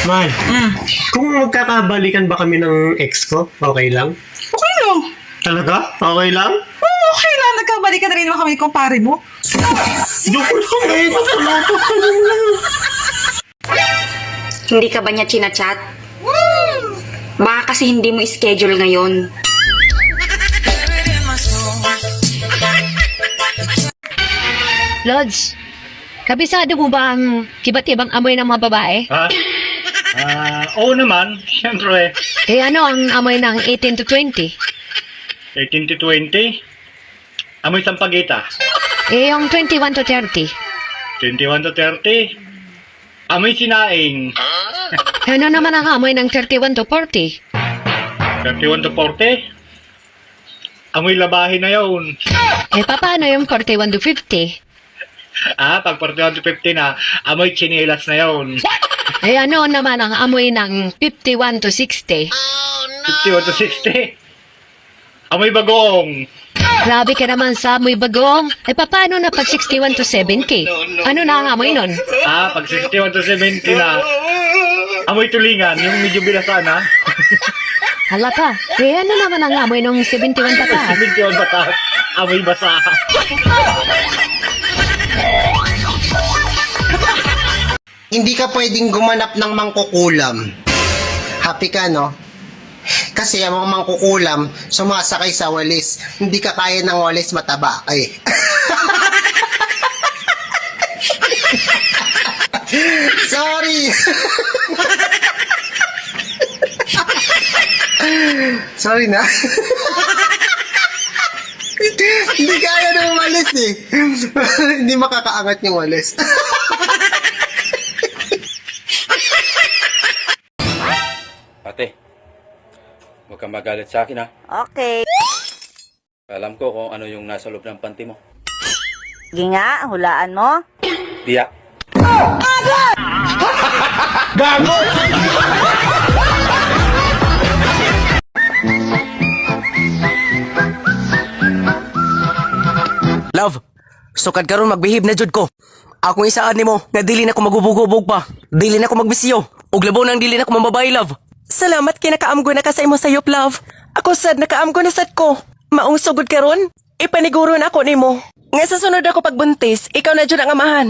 Mahal, kung magkakabalikan ba kami ng ex ko, okay lang? Okay lang. Talaga? Okay lang? Oo, okay lang. Nagkabalik ka na rin naman kami kung pare mo. Joke lang eh. Nakalapot ka lang. Hindi ka ba niya chinachat? Baka kasi hindi mo schedule ngayon. Lods, kabisado mo ba ang kibat-ibang amoy ng mga babae? Ha? Oo naman, siyempre. Eh ano ang amoy ng 18 to 20? 18 to 20. Amoy sampagita. Eh yung 21 to 30? 21 to 30. Amoy sinaing. Ano naman ang amoy ng 31 to 40? 31 to 40. Amoy labahin na yun. Eh paano yung 41 to 50? Pag 41 to 50 na, amoy chinelas na yun. Eh ano naman ang amoy ng 51 to 60? 51 to 60. Amoy bagong. Grabe ka naman sa amoy bagong. Eh paano na pag 61 to 70? Ano na ang amoy nun? Pag 61 to 70 na, amoy tulingan, yung medyo bilasan na. Hala ka. Eh ano naman ang amoy ng 71 pataas? 71 batas, amoy basa. Hindi ka pwedeng gumanap ng mangkukulam. Happy ka, no? Kasi ang mga mangkukulam, sumasakay sa walis. Hindi ka kaya ng walis, mataba eh. Sorry! Sorry na. Hindi kaya ng walis eh. Hindi makakaangat yung walis. Ate, huwag kang magalit sa akin ha. Okay. Alam ko kung ano yung nasa loob ng panty mo. Sige nga, hulaan mo. Diya. Gago! Love, sukad karon magbihib na jud ko. Akong isaan nimo nga dili na ko magubog-ubog pa. Dili na ko magbisiyo. Ug labo nang dili na ko mamabay, love. Salamat kay nakaamgo na ka sa imo sayop, love. Ako sad nakaamgo na sad ko. Mausugod karon, ipaniguro na ako nimo. Nga sa sunod ako pagbuntis, ikaw na jud ang amahan.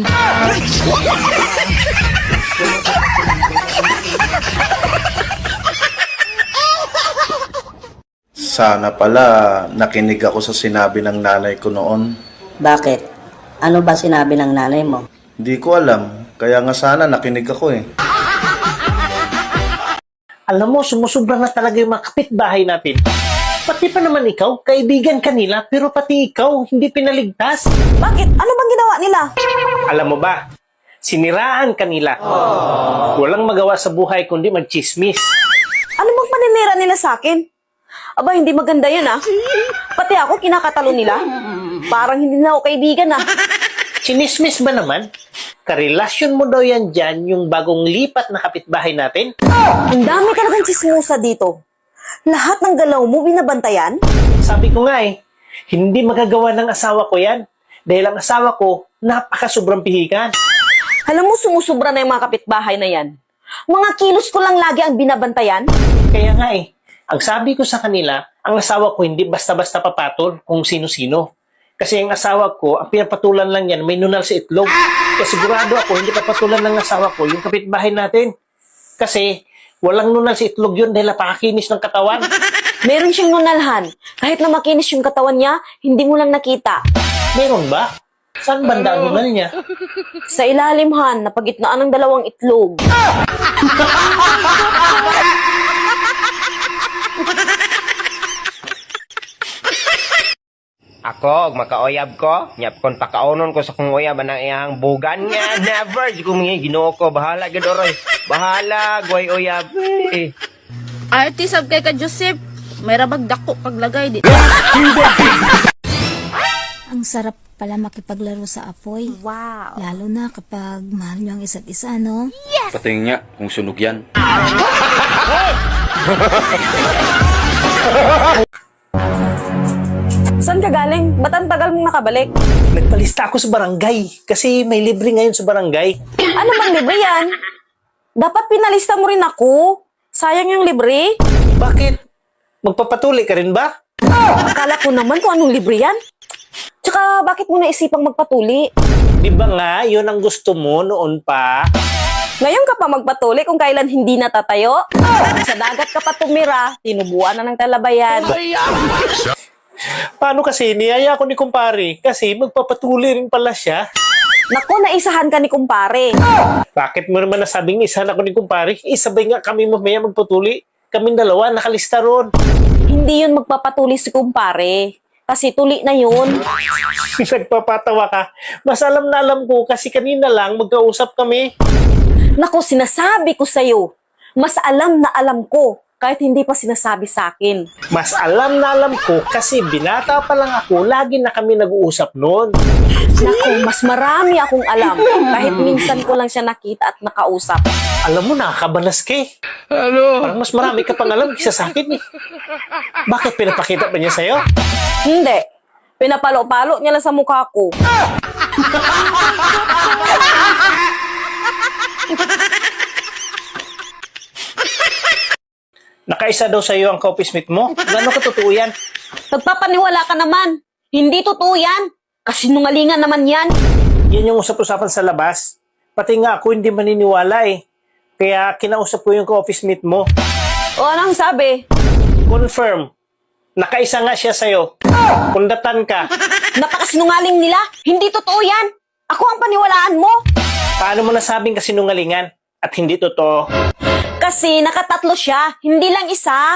Sana pala nakinig ako sa sinabi ng nanay ko noon. Bakit? Ano ba sinabi ng nanay mo? Hindi ko alam, kaya nga sana nakinig ako eh. Alam mo, sumusubra na talaga yung mga kapitbahay natin. Pati pa naman ikaw, kaibigan kanila, pero pati ikaw, hindi pinaligtas. Bakit? Ano bang ginawa nila? Alam mo ba, siniraan kanila. Walang magawa sa buhay kundi magchismis. Ano bang paninira nila sa akin? Aba, hindi maganda yan ah. Pati ako, kinakatalo nila. Parang hindi na ako kaibigan ah. Chinismis ba naman? Karelasyon mo daw yan dyan, yung bagong lipat na kapitbahay natin? Ang dami talagang chismosa dito. Lahat ng galaw mo binabantayan? Sabi ko nga eh, hindi magagawa ng asawa ko yan. Dahil ang asawa ko, napaka-sobrang pihikan. Alam mo, sumusubra na yung mga kapitbahay na yan. Mga kilos ko lang lagi ang binabantayan. Kaya nga eh, ang sabi ko sa kanila, ang asawa ko hindi basta-basta papatol kung sino-sino. Kasi ang asawa ko, ang pinapatulan lang yan, may nunal sa itlog. Kaya sigurado ako, hindi papatulan ng asawa ko yung kapitbahay natin. Kasi walang nunal sa itlog yun dahil napakakinis ng katawan. Meron siyang nunalhan. Kahit na makinis yung katawan niya, hindi mo lang nakita. Meron ba? Saan banda ang nunal niya? Sa ilalim, Han, napagitnaan ng dalawang itlog. Ako, og makaoyab ko, nyap kon pakaunon ko sa kong oyab anang iyang bugan nga. Never, di ko mga ginoo ko. Bahala, gadoroy. Bahala, guay oyab. Arty sab kay ka Joseph. May rabag dako paglagay dito. Ang sarap pala makipaglaro sa apoy. Wow. Lalo na kapag mahal niyo ang isa't isa, no? Patingin niya kung sunog yan. Saan ka galing? Ba't ang tagal mong nakabalik? Nagpalista ako sa barangay kasi may libre ngayon sa barangay. Ano bang libre yan? Dapat pinalista mo rin ako. Sayang yung libre. Bakit? Magpapatuli ka rin ba? Akala ko naman kung anong libre yan. Tsaka bakit mo naisipang magpatuli? Di ba nga, yun ang gusto mo noon pa? Ngayon ka pa magpatuli kung kailan hindi natatayo? Sa dagat ka pa tumira, tinubuan na ng talabayan. Paano kasi niyaya ko ni kumpare? Kasi magpapatuli rin pala siya. Naku, naisahan ka ni kumpare. Bakit mo naman nasabing isahan ako ni kumpare? Isabay nga kami mamaya magpatuli. Kaming dalawa, nakalista ron. Hindi yun magpapatuli si kumpare. Kasi tuli na yun. Nagpapatawa ka. Mas alam na alam ko kasi kanina lang magkausap kami. Naku, sinasabi ko sa'yo. Mas alam na alam ko kahit hindi pa sinasabi sa akin. Mas alam na alam ko kasi binata pa lang ako, lagi na kami nag-uusap noon. Naku, mas marami akong alam kahit minsan ko lang siya nakita at nakausap. Alam mo, nakakabalas ka eh. Parang mas marami ka pang alam kaysa sa akin eh. Bakit pinapakita pa niya sa'yo? Hindi. Pinapalo-palo niya lang sa mukha ko. Nakaisa daw sa'yo ang ka-office mate mo? Gano'n katotoo yan? Nagpapaniwala ka naman. Hindi totoo yan. Kasinungalingan naman yan. Yan yung usap-usapan sa labas. Pati nga ako hindi maniniwala eh. Kaya kinausap ko yung ka-office mate mo. O anong sabi? Confirm. Nakaisa nga siya sa'yo. Kundatan ka. Napakasinungaling nila. Hindi totoo yan. Ako ang paniwalaan mo. Paano mo nasabing kasinungalingan at hindi totoo? Kasi nakatatlo siya. Hindi lang isa.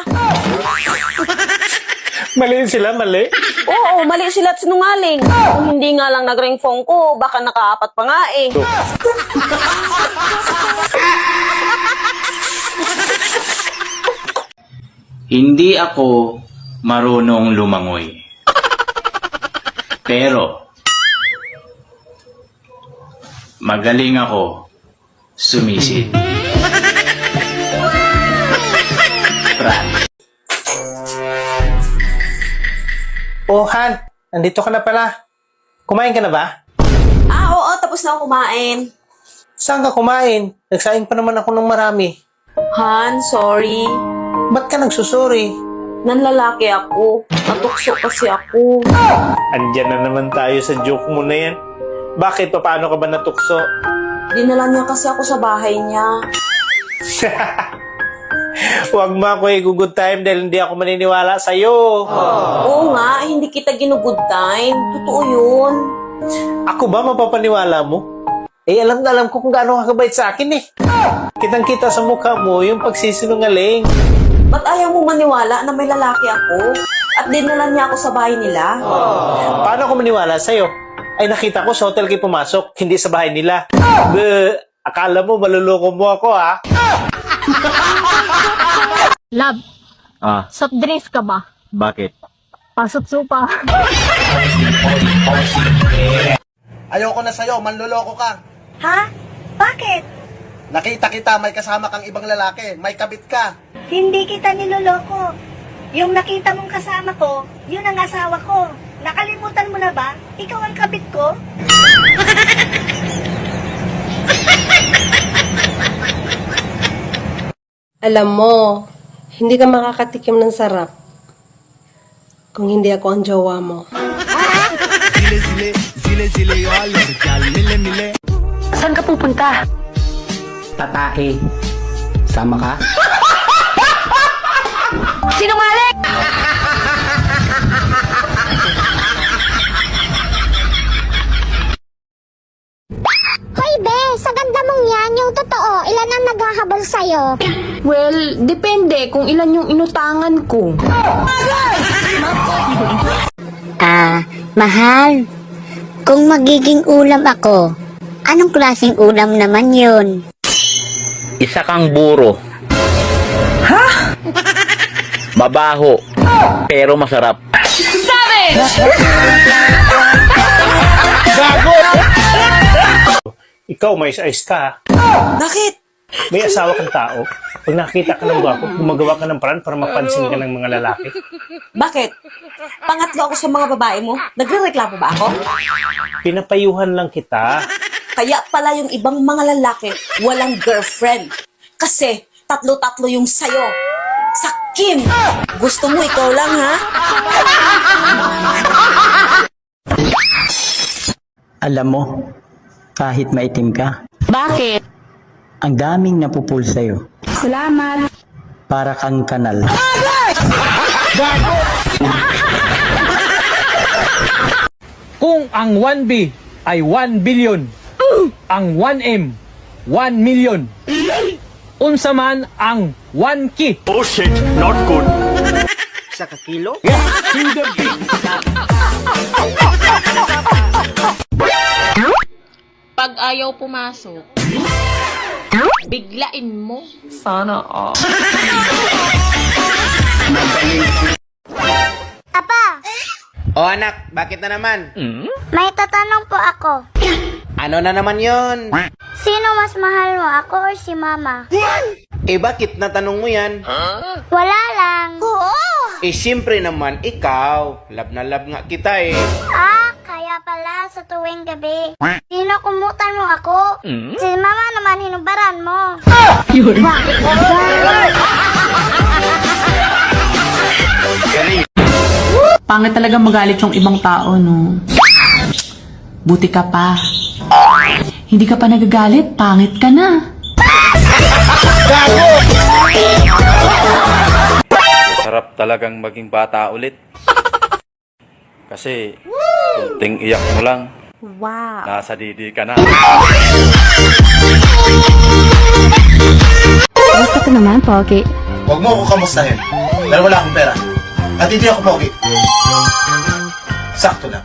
Mali sila, mali. Oo, mali sila at sinungaling. Kung hindi nga lang nag-ring phone ko, baka nakaapat pa nga eh. Hindi ako marunong lumangoy. Pero, magaling ako sumisid. Oh, Han, nandito ka na pala. Kumain ka na ba? Oo, tapos na ako kumain. Saan ka kumain? Nagsaing pa naman ako ng marami. Han, sorry. Ba't ka nagsusuri? Nanlalaki ako. Natukso kasi ako. Andyan na naman tayo sa joke mo na yan. Bakit? Paano ka ba natukso? Dinala niya kasi ako sa bahay niya. Huwag mo ako i-good time dahil hindi ako maniniwala sa'yo. Oo nga, hindi kita ginugood time. Totoo yun. Ako ba mapapaniwala mo? Eh, alam na alam ko kung gaano ka kabait sa akin eh. Kitang-kita sa mukha mo yung pagsisinungaling. Ba't ayaw mo maniwala na may lalaki ako? At dinala niya ako sa bahay nila? Paano ako maniwala sa'yo? Ay, nakita ko sa hotel kayo pumasok, hindi sa bahay nila. Akala mo maluloko mo ako ha? Love, soft drinks ka ba? Bakit? Pasok supa. Ayoko na sa'yo, manloloko ka. Ha? Bakit? Nakita kita, may kasama kang ibang lalaki, may kabit ka. Hindi kita niloloko. Yung nakita mong kasama ko, yun ang asawa ko. Nakalimutan mo na ba? Ikaw ang kabit ko? Alam mo, hindi ka makakatikim ng sarap kung hindi ako ang jowa mo. Saan ka pupunta? Tatae. Sama ka? Sinungaling! Hoy, be! Sa ganda mong yan, yung totoo, ilan ang naghahabol sa'yo? Well, depende kung ilan yung inutangan ko. Mahal. Kung magiging ulam ako, anong klaseng ulam naman yun? Isa kang buro. Ha? Mabaho. Pero masarap. Gago! Ikaw, may ayos ka ha? Bakit? May asawa kang tao. Pag nakita ka ng gwapo, gumagawa ka ng paraan para mapansin ka ng mga lalaki. Bakit? Pangatlo ako sa mga babae mo. Nagre-reklamo ba ako? Pinapayuhan lang kita. Kaya pala yung ibang mga lalaki walang girlfriend. Kasi tatlo-tatlo yung sayo. Sakim! Gusto mo ikaw lang, ha? Alam mo, kahit maitim ka, Bakit? ang daming napupul sa'yo. Salamat. Para kang kanal. Kung ang 1B ay 1 billion, ang 1M, 1 million, unsa man ang 1K. Oh shit, not good. Sa kakilo? Pag ayaw pumasok, biglain mo. Sana all. Apa, O anak, bakit na naman? may tatanong po ako. Ano na naman yon? Sino mas mahal mo, ako or si mama? Eh bakit natanong mo yan? Wala lang. Eh siyempre naman, ikaw. Love na love nga kita eh. Ah, kaya pala sa tuwing gabi. Sino kumutan mo ako? Si mama naman hinubaran mo. Pangit talaga magalit yung ibang tao, no? Buti ka pa. Hindi ka pa nagagalit, pangit ka na. Sarap talagang maging bata ulit. Kasi, kunting iyak mo lang, nasa didi ka na. Gusto ko naman, Pogi. Huwag mo ako kamustahin. Pero wala akong pera. At hindi ako pogi. Sakto lang.